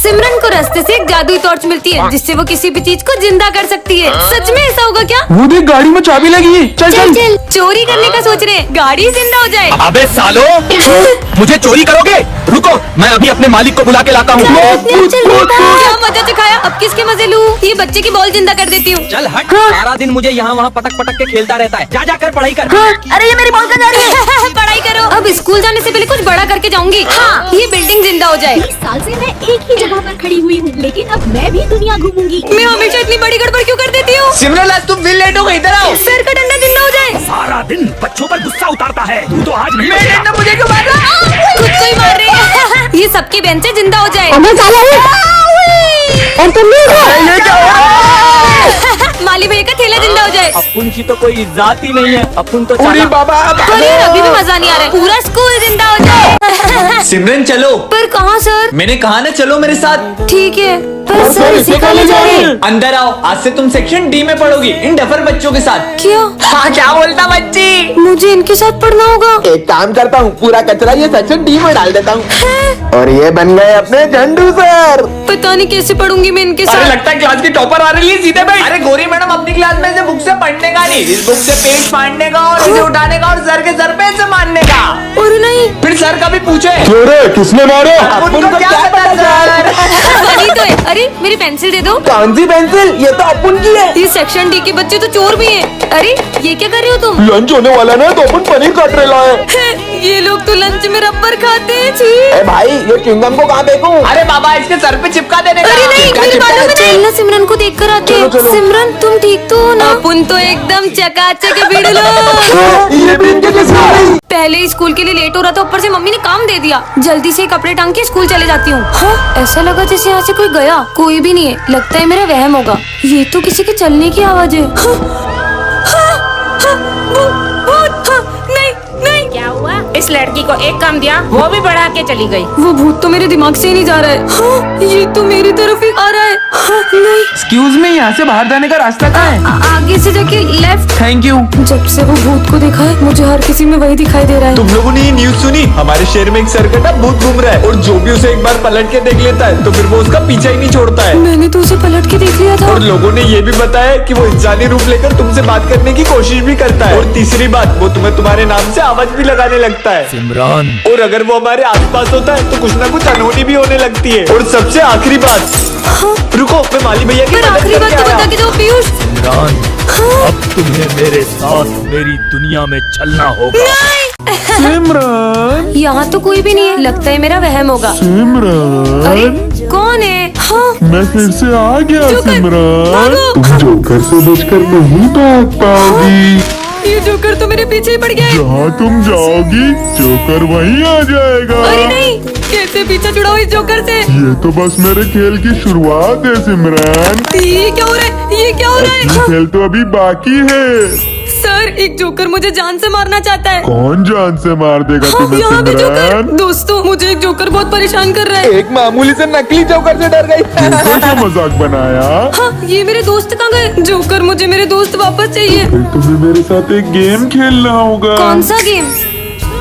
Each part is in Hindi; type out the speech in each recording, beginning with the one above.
सिमरन को रास्ते से एक जादुई टॉर्च मिलती है जिससे वो किसी भी चीज को जिंदा कर सकती है। सच में ऐसा होगा क्या? वो देख गाड़ी में चाबी लगी है। चल चल चल चोरी करने का सोच रहे हैं, गाड़ी जिंदा हो जाए। अबे सालो, मुझे चोरी करोगे? रुको, मैं अभी अपने मालिक को बुला के लाता हूँ। क्या मजा चखाया, अब किसके मजे लूं? ये बच्चे की बॉल जिंदा कर देती हूँ। चल हट, सारा दिन मुझे यहाँ वहाँ पटक पटक के खेलता रहता है। जा कर पढ़ाई कर। अरे ये मेरी बॉल कहाँ जा रही है? पढ़ाई करो। अब स्कूल जाने से पहले कुछ बड़ा करके जाऊंगी। हाँ, ये बिल्डिंग जिंदा हो जाए। 20 साल से मैं एक ही जगह पर खड़ी हुई हूँ, लेकिन अब मैं भी दुनिया घूमूंगी। मैं हमेशा इतनी बड़ी गड़बड़ क्यों कर देती हूँ? सिमरन आज तुम फिर लेट हो गई, इधर आओ। सर का डंडा जिंदा हो जाए। सारा दिन बच्चों पर गुस्सा उतारता है, तू तो आज नहीं मेरे बचेगा। डंडा मुझे क्यों मार रहा है? खुद को ही मार रही है। ये सबकी बेंचें जिंदा हो जाए। ये क्या हो रहा है? माली भैया का ठेला जिंदा हो जाए। अपुन की तो कोई इज्जत ही नहीं है। अपुन तो अरे चला। बाबा अरे अभी भी मजा नहीं आ रहा है। पूरा स्कूल जिंदा हो जाए। सिमरन चलो। पर कहाँ सर? मैंने कहा ना चलो मेरे साथ। ठीक है, पर सर इसे कहाँ ले जा रहे हैं? अंदर आओ, आज से तुम सेक्शन डी में पढ़ोगी इन डफर बच्चों के साथ। क्या? हाँ क्या बोलता बच्ची? मुझे इनके साथ पढ़ना होगा? एक काम करता हूँ, पूरा कचरा ये सेक्शन डी में डाल देता हूँ और ये बन गए अपने झंडू सर। पता नहीं कैसे पढ़ूंगी मैं इनके अरे साथ। लगता है क्लास की टॉपर आ रही है, सीधे बैठ। अरे गोरी मैडम अपनी क्लास में से बुक से पढ़ने का नहीं, इस बुक से पेज फाड़ने का और इसे उठाने का और सर के सर पे से मारने का। और नहीं, फिर सर कभी पूछे किसने मारा? अपन को क्या पता सर? वही तो है। अरे मेरी पेंसिल दे दो। कौन सी पेंसिल? ये तो अपुन की है। ये सेक्शन डी के बच्चे तो चोर भी हैं। अरे ये क्या कर रहे हो तुम? लंच होने वाला ना, तो अपन पनीर काट रहे लाए। ये लोग तो लंच में रबर खाते हैं। छी। ए भाई, ये च्युइंगम को कहाँ फेंकूं? अरे बाबा इसके सर पे चिपका देने का। अरे नहीं, मेरे बालों में नहीं। सिमरन को देख कर आते हैं। चलो, चलो। सिमरन तुम ठीक तो हो ना? अपन तो एकदम चकाचक बिड़लो। ये भी इनके जैसे आ रही। पहले ही स्कूल के लिए लेट हो रहा था, ऊपर से मम्मी ने काम दे दिया। जल्दी से कपड़े टांग के स्कूल चले जाती हूँ। हाँ, ऐसा लगा जैसे यहाँ से कोई गया, कोई भी नहीं है। लगता है मेरा वहम होगा। ये तो किसी के चलने की आवाज है। हाँ, हाँ, हाँ, भूत, हाँ, नहीं नहीं। क्या हुआ? इस लड़की को एक काम दिया, वो भी बढ़ा के चली गई। वो भूत तो मेरे दिमाग से ही नहीं जा रहा है। हाँ, ये तो मेरी तरफ ही आ रहा है। हाँ, नहीं। एक्सक्यूज मी, यहाँ से बाहर जाने का रास्ता कहाँ है? आगे से जाके लेफ्ट। Thank you. जब से वो भूत को देखा है, मुझे हर किसी में वही दिखाई दे रहा है। तुम लोगों ने ये न्यूज सुनी? हमारे शहर में एक सरकटा भूत घूम रहा है और जो भी उसे एक बार पलट के देख लेता है तो फिर वो उसका पीछा ही नहीं छोड़ता है। मैंने तो उसे पलट के देख लिया था। और लोगों ने ये भी बताया कि वो इंसानी रूप लेकर तुमसे बात करने की कोशिश भी करता है। और तीसरी बात, वो तुम्हें तुम्हारे नाम से आवाज भी लगाने लगता है। सिमरन, और अगर वो हमारे आसपास होता है तो कुछ ना कुछ अनहोनी भी होने लगती है। और सबसे आखिरी बात, रुको मैं माली भैया की पर मदद आखिरी बात करके तो आया बता हूँ। के दो पीयूष। सिमरन, अब तुम्हें मेरे साथ मेरी दुनिया में चलना होगा। सिमरन, यहाँ तो कोई भी नहीं है, लगता है मेरा वहम होगा। सिमरन, अरे कौन है? हाँ, मैं फिर से आ गया जोकर, सिमरन। भागो। तुम जोकर से बचकर नहीं भाग पाओगी। ये जोकर तो मेरे पीछे ही पड़ गया है। जहाँ तुम जाओगी जोकर वहीं आ जाएगा। अरे नहीं, कैसे पीछा छुड़ाओ इस जोकर से? ये तो बस मेरे खेल की शुरुआत है सिमरन। ये क्या हो रहा है? ये क्या हो रहा है? असली खेल तो अभी बाकी है। सर, एक जोकर मुझे जान से मारना चाहता है। कौन जान से मार देगा हाँ, तुम्हें यहाँ भी जोकर। सिमरन? दोस्तों, मुझे एक जोकर बहुत परेशान कर रहा है। एक मामूली से नकली जोकर से डर गई। जोकर का मजाक बनाया। हाँ, ये मेरे दोस्त कहाँ गए? जोकर, मुझे मेरे दोस्त वापस चाहिए। फिर तुम्हें मेरे साथ एक गेम खेलना होगा। कौन सा गेम?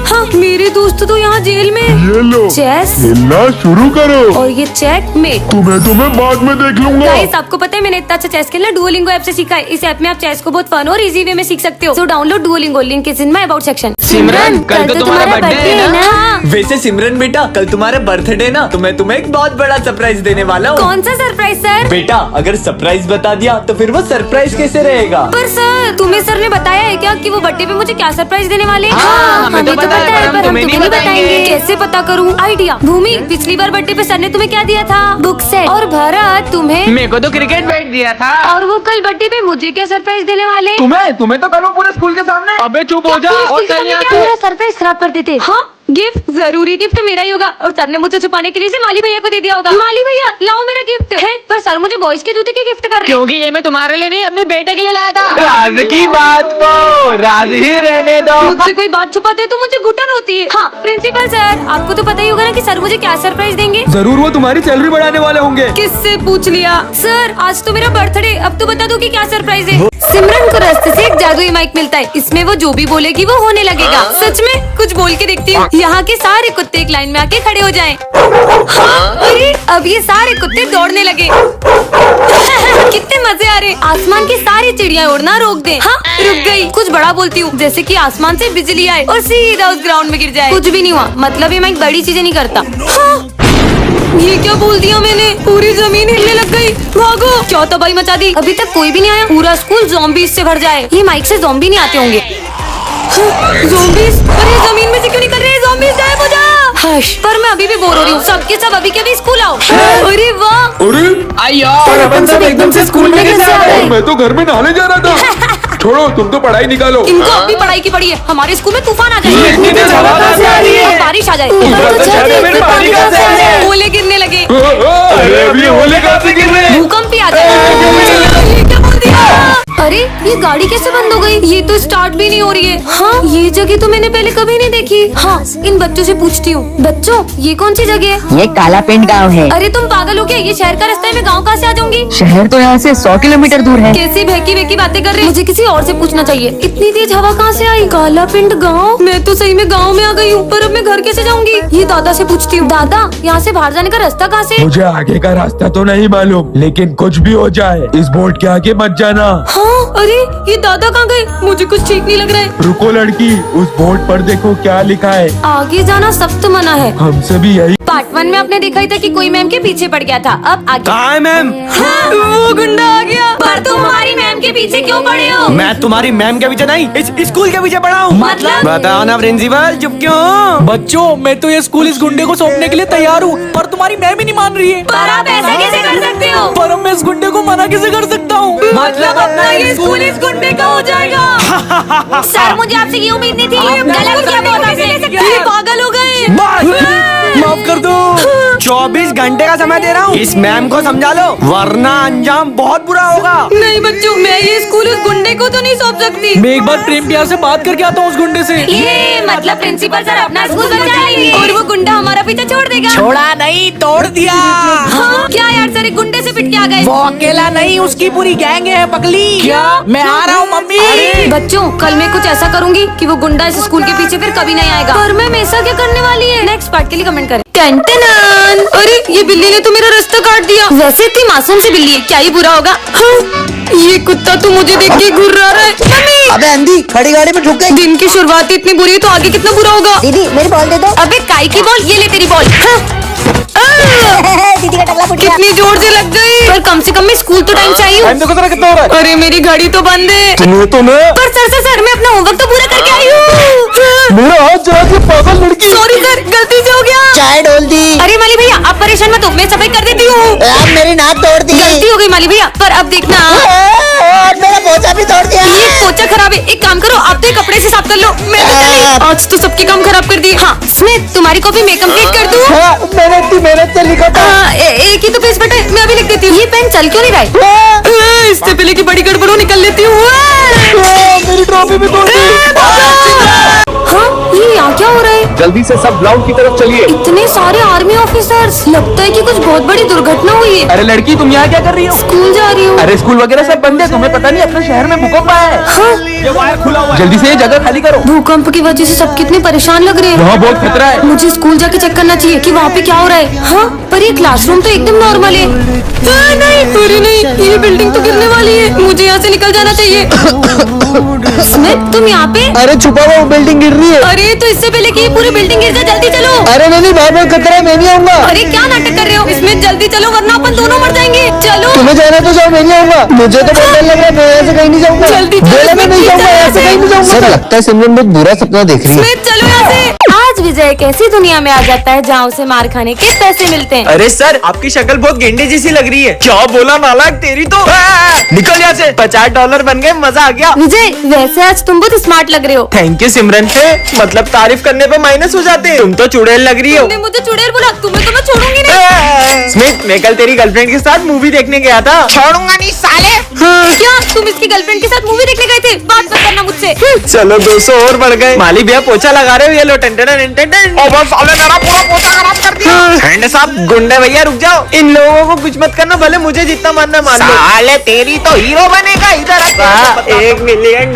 हाँ, मेरे दोस्त तो यहाँ जेल में। ये लो, चेस। खेलना शुरू करो। और ये चेक मेट। तुम्हें बाद में देख लूंगा। गाइस, आपको पता है मैंने इतना अच्छा चेस खेलना डुओलिंगो ऐप से सीखा है। इस ऐप में आप चेस को बहुत फन और इजी वे में सीख सकते हो। So download Duolingo, link is in my about section. Simran, कल तो तुम्हारा बर्थडे है ना? हाँ। वैसे सिमरन बेटा, कल तुम्हारा बर्थडे ना, तो मैं तुम्हें एक बहुत बड़ा सरप्राइज देने वाला हूँ। कौन सा सरप्राइज सर? बेटा, अगर सरप्राइज बता दिया तो फिर वो सरप्राइज कैसे रहेगा? पर सर, तुम्हें सर ने बताया है क्या कि वो बर्थडे पे मुझे क्या सरप्राइज देने वाले हैं? हाँ, हमें तो पता है, पर हम तुम्हें नहीं बताएंगे। कैसे पता करूँ? आइडिया। भूमि, पिछली बार बर्थडे पे सर ने तुम्हें क्या दिया था? Book set. और भरत, तुम्हें? मेरे को तो क्रिकेट बैट दिया था। और वो कल बर्थडे पे मुझे क्या सरप्राइज देने वाले? तुम्हें तो करो पूरे स्कूल के सामने। अबे चुप हो जा। और क्या मेरा सरप्राइज खराब कर देते? हाँ, गिफ्ट जरूरी गिफ्ट मेरा ही होगा। और सर ने मुझे छुपाने के लिए से माली भैया को दे दिया होगा। माली भैया, लाओ मेरा गिफ्ट है। पर सर मुझे बॉयज के जूते के गिफ्ट कर रहे हैं। क्योंकि ये मैं तुम्हारे लिए नहीं, अपने बेटे के लिए लाया था। राज की बात को राज ही रहने दो। मुझसे कोई बात छुपाते तो मुझे घुटन होती है। हाँ, प्रिंसिपल सर, आपको तो पता ही होगा ना कि सर मुझे क्या सरप्राइज देंगे। जरूर वो तुम्हारी सैलरी बढ़ाने वाले होंगे। किससे पूछ लिया? सर, आज तो मेरा बर्थडे, अब तो बता दो कि क्या सरप्राइज है। सिमरन को रास्ते से एक जादुई माइक मिलता है, इसमें वो जो भी बोलेगी वो होने लगेगा। सच में कुछ बोल के देखती हूँ। यहाँ के सारे कुत्ते एक लाइन में आके खड़े हो जाएं। हाँ, अरे अब ये सारे कुत्ते दौड़ने लगे। कितने मजे आ रहे। आसमान की सारी चिड़िया उड़ना रोक दे। हाँ, रुक गई। कुछ बड़ा बोलती हूँ, जैसे कि आसमान से बिजली आए और सीधा उस ग्राउंड में गिर जाए। कुछ भी नहीं हुआ, मतलब ये मैं बड़ी चीजें नहीं करता। हाँ, ये क्या बोल दिया मैंने? पूरी जमीन हिलने लग गई। भागो, क्या तबाही मचा दी। अभी तक कोई भी नहीं आया। पूरा स्कूल ज़ॉम्बीज़ से भर जाए। ये माइक से ज़ॉम्बी नहीं आते होंगे। ज़ॉम्बीज़, अरे जमीन में से क्यों निकल रहे हैं ज़ॉम्बीज़? गायब हो जा। हश, पर मैं अभी भी बोर हो रही हूँ। सबके सब अभी के अभी स्कूल आओ। अरे वाह, अरे यार अपन सब एकदम से स्कूल में कैसे आ गए? मैं तो घर में नहाने जा रहा था। छोड़ो, तुम तो पढ़ाई निकालो। इनको अभी पढ़ाई की पड़ी है। हमारे स्कूल में तूफान आ जाए, इतनी तेज हवा कहाँ से आ रही है? बारिश आ जाए, पानी कहाँ से आ रहा है? ओले गिरने लगे, अरे अभी होले कहाँ से गिर रहे हैं? भूकंप भी आ जाए। ये क्या बोल दिया? अरे ये गाड़ी कैसे बंद हो गई? ये तो स्टार्ट भी नहीं हो रही है। हाँ, ये जगह तो मैंने पहले कभी नहीं देखी। हाँ, इन बच्चों से पूछती हूँ। बच्चों, ये कौन सी जगह है? ये काला पिंड गाँव है। अरे तुम पागल हो क्या? ये शहर का रास्ता है, मैं गाँव कहाँ से आ जाऊंगी? शहर तो यहाँ से 100 किलोमीटर दूर है। कैसी बहकी बहकी बातें कर रहे हैं? मुझे किसी और से पूछना चाहिए। इतनी तेज हवा कहाँ से आई? काला पिंड गाँव? मैं तो सही में गाँव में आ गई हूँ, पर अब मैं घर कैसे जाऊंगी? ये दादा से पूछती हूँ। दादा, यहाँ से बाहर जाने का रास्ता कहाँ से? मुझे आगे का रास्ता तो नहीं मालूम, लेकिन कुछ भी हो जाए इस बोर्ड के आगे मत जाना। हाँ, अरे ये दादा कहाँ गए? मुझे कुछ ठीक नहीं लग रहा है। रुको लड़की, उस बोर्ड पर देखो क्या लिखा है। आगे जाना सख्त मना है। हमसे भी यही। पार्ट 1 में आपने देखा ही था कि कोई मैम के पीछे पड़ गया था। अब आगे कहाँ है मैम? हाँ, वो गुंडा आ गया। पर तुम हमारी मैम के पीछे क्यों पड़े हो? मैं तुम्हारी मैम के पीछे नहीं, इस स्कूल के पीछे पड़ा हूँ। मतलब? बताओ ना प्रिंसिपल, चुप क्यों? बच्चों, मैं तो ये स्कूल इस गुंडे को सौंपने के लिए तैयार हूँ, पर तुम्हारी मैम ही नहीं मान रही है। पर आप ऐसा कैसे कर सकते हो? पर अब मैं इस गुंडे को मना कैसे कर सकता हूँ? मतलब अपना ये स्कूल इस गुंडे का हो जाएगा। सर, मुझे आपसे ये उम्मीद नहीं थी। गलत किया बहुत आपसे। ये पागल हो गए। माफ कर दो। 24 घंटे का समय दे रहा हूँ, इस मैम को समझा लो, वरना अंजाम बहुत बुरा होगा। नहीं बच्चों, मैं ये स्कूल उस गुंडे को तो नहीं सौंप सकती। मैं एक बार प्रेम प्यार से बात करके आता हूँ उस गुंडे से। ये मतलब प्रिंसिपल सर अपना स्कूल बचा लेंगे और वो गुंडा हमारा पीछे छोड़ देगा। छोड़ा नहीं, तोड़ दिया। हाँ, क्या यार सर, एक गुंडे से पिट के आ गए। वो अकेला नहीं, उसकी पूरी गैंग है पगली। क्या? मैं आ रहा हूँ मम्मी। बच्चों, कल मैं कुछ ऐसा करूंगी कि वो गुंडा इस स्कूल के पीछे फिर कभी नहीं आएगा। पर मैम ऐसा क्या करने वाली है? नेक्स्ट पार्ट के लिए कमेंट करें। टन-टन-टन। अरे ये बिल्ली ने तो मेरा रास्ता काट दिया। वैसे इतनी मासूम सी बिल्ली है, क्या ही बुरा होगा। हाँ, ये कुत्ता तो मुझे देख के घूर रहा है। मम्मी! अबे अंधी, खड़ी गाड़ी में ठुक गई। दिन की शुरुआत इतनी बुरी है तो आगे कितना बुरा होगा। दीदी मेरी बॉल दे दो। अबे काय की बॉल? ये ले तेरी बॉल। हाँ। दीदी का टकला फुट गया। कितनी जोर से लग गई। पर कम से कम मैं स्कूल तो टाइम से आई हूँ। देखो जरा कितना हो रहा है। अरे मेरी घड़ी तो बंद है। तुम्हें तो मैं पर सर मैं अपना होमवर्क तो पूरा करके आई हूँ। मेरा हाथ जरा के पागल लड़की। सॉरी सर, गलती से हो गया। चाय डोल दी। अरे माली भैया, आप परेशान मत हो, मैं सफाई कर देती हूँ। यार मेरी नाक तोड़ दी। गलती हो गई माली भैया, पर अब देखना। मेरा पोछा भी तोड़ दिया। ये पोछा खराब है, एक काम करो, आप तो ये कपड़े से साफ कर लो। मैं तो चली। आज तो सबके काम खराब कर दिए। हाँ स्मिथ, तुम्हारी कॉपी मैं कंप्लीट कर दूँ? मैंने इतनी मेहनत से लिखा था। एक ही तो पेज बटा है, मैं अभी लिख देती हूँ। ये पेन चल क्यों नहीं रहा है? इससे पहले की बड़ी गड़बड़ हो, निकल लेती हूँ। मेरी ट्रॉफी भी तोड़ दी। हाँ, ये यहाँ क्या हो रहा है? जल्दी से सब ग्राउंड की तरफ चलिए। इतने सारे आर्मी ऑफिसर्स, लगता है कि कुछ बहुत बड़ी दुर्घटना हुई है। अरे लड़की, तुम यहाँ क्या कर रही हो? स्कूल जा रही हूँ। अरे स्कूल वगैरह सब बंद है, तुम्हें पता नहीं अपने शहर में भूकंप आया है। हाँ, ये वायर खुला हुआ है। जल्दी से ये जगह खाली करो। भूकंप की वजह से सब कितने परेशान लग रहे हैं। वहाँ बहुत खतरा है। मुझे स्कूल जाके चेक करना चाहिए कि वहाँ पे क्या हो रहा है। हाँ, पर ये क्लासरूम तो एकदम नॉर्मल है। नहीं, अरे नहीं, ये बिल्डिंग तो गिरने वाली है। मुझे यहाँ से निकल जाना चाहिए। स्मिथ, तुम यहाँ पे? अरे छुपा हुआ बिल्डिंग गिर रही है। अरे तो इससे पहले कि ये पूरी बिल्डिंग गिर जाए, जल्दी चलो। अरे नहीं, बहुत खतरा है, मैं नहीं आऊंगा। अरे क्या नाटक कर रहे हो? इसमें जल्दी चलो वरना अपन दोनों मर जाएंगे। चलो तुम्हें जाना तो जाओ, मैं नहीं आऊंगा। मुझे तो बहुत डर लग रहा है, मैं यहाँ से कहीं नहीं जाऊंगा। जल्दी चलो, बोला मैं नहीं जाऊंगा, यहाँ से कहीं नहीं जाऊंगा। सर लगता है सिमरन बहुत बुरा सपना देख रही है। स्मिथ, चलो यहाँ से। आज विजय एक ऐसी दुनिया में आ जाता है जहाँ उसे मार खाने के पैसे मिलते हैं। अरे सर, आपकी शक्ल बहुत गेंडे जैसी लग रही है। क्या बोला नालायक, तेरी तो। निकल यहाँ से। $50 बन गए, मजा आ गया। विजय, वैसे आज तुम बहुत स्मार्ट लग रहे हो। थैंक यू सिमरन। मतलब तारीफ करने पे माइनस हो जाते हैं। तुम तो चुड़ैल लग रही हो। तुमने मुझे चुड़ैल बोला, तुम्हें तो मैं छोड़ूंगी नहीं। स्मिथ, मैं कल तेरी गर्लफ्रेंड के साथ मूवी देखने गया था। छोड़ूंगा नहीं साले। क्या तुम इसकी गर्लफ्रेंड के साथ मूवी देखने गए थे? बात मत करना मुझसे। चलो 200 और बढ़ गए। माली भैया पोछा लगा रहे हो, ये लो साले मेरा पूरा पोछा खराब कर दिया। हैंड साहब, गुंडे भैया रुक जाओ। इन लोगों को कुछ मत करना, भले मुझे जितना मानना मान लो। साले तेरी तो हीरो बनेगा इधर। $1 मिलियन